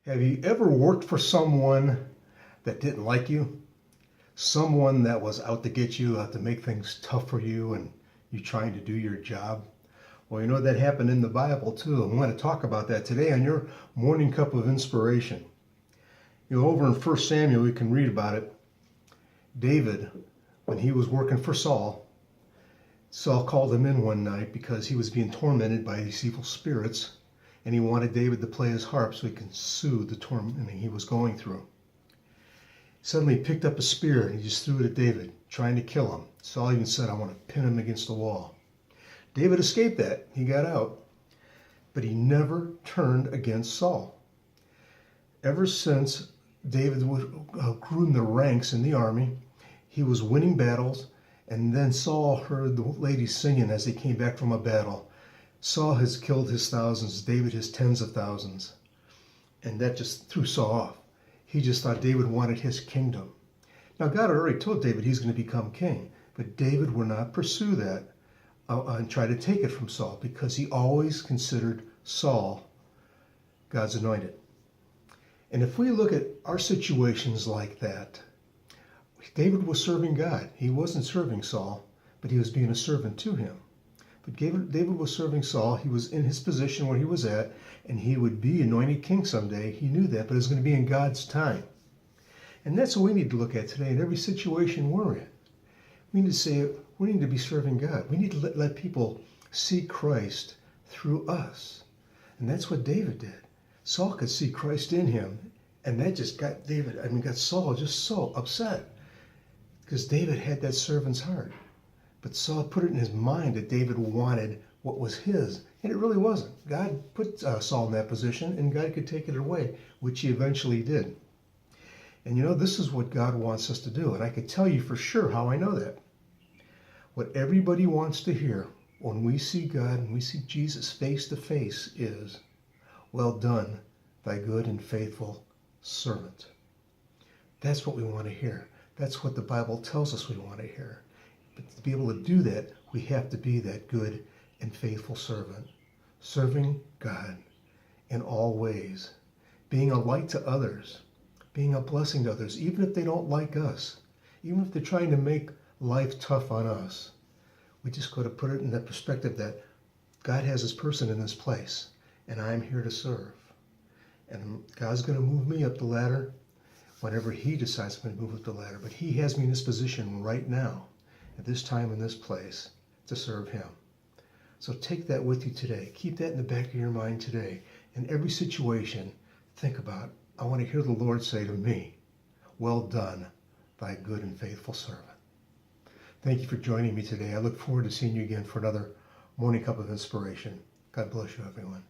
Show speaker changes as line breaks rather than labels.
Have you ever worked for someone that didn't like you? Someone that was out to get you, out to make things tough for you, and you trying to do your job? Well, you know that happened in the Bible too. I'm going to talk about that today on your morning cup of inspiration. You know, over in 1 Samuel, we can read about it. David, when he was working for Saul, Saul called him in one night because he was being tormented by these evil spirits, and he wanted David to play his harp so he could soothe the torment he was going through. Suddenly he picked up a spear and he just threw it at David, trying to kill him. Saul even said, "I want to pin him against the wall." David escaped that. He got out. But he never turned against Saul. Ever since David grew in the ranks in the army, he was winning battles, and then Saul heard the ladies singing as they came back from a battle. Saul has killed his thousands, David his tens of thousands. And that just threw Saul off. He just thought David wanted his kingdom. Now God had already told David he's going to become king, but David would not pursue that and try to take it from Saul because he always considered Saul God's anointed. And if we look at our situations like that, David was serving God. He wasn't serving Saul, but he was being a servant to him. But David was serving Saul. He was in his position where he was at, and he would be anointed king someday. He knew that, but it was going to be in God's time. And that's what we need to look at today in every situation we're in. We need to say, we need to be serving God. We need to let people see Christ through us. And that's what David did. Saul could see Christ in him, and that just got Saul just so upset because David had that servant's heart. But Saul put it in his mind that David wanted what was his, and it really wasn't. God put Saul in that position, and God could take it away, which he eventually did. And you know, this is what God wants us to do, and I can tell you for sure how I know that. What everybody wants to hear when we see God and we see Jesus face to face is, "Well done, thy good and faithful servant." That's what we want to hear. That's what the Bible tells us we want to hear. But to be able to do that, we have to be that good and faithful servant, serving God in all ways, being a light to others, being a blessing to others, even if they don't like us, even if they're trying to make life tough on us. We just got to put it in that perspective that God has this person in this place, and I'm here to serve. And God's going to move me up the ladder whenever he decides I'm going to move up the ladder. But he has me in this position right now, at this time in this place, to serve him. So take that with you today. Keep that in the back of your mind today. In every situation, think about, I want to hear the Lord say to me, "Well done, thy good and faithful servant." Thank you for joining me today. I look forward to seeing you again for another Morning Cup of Inspiration. God bless you, everyone.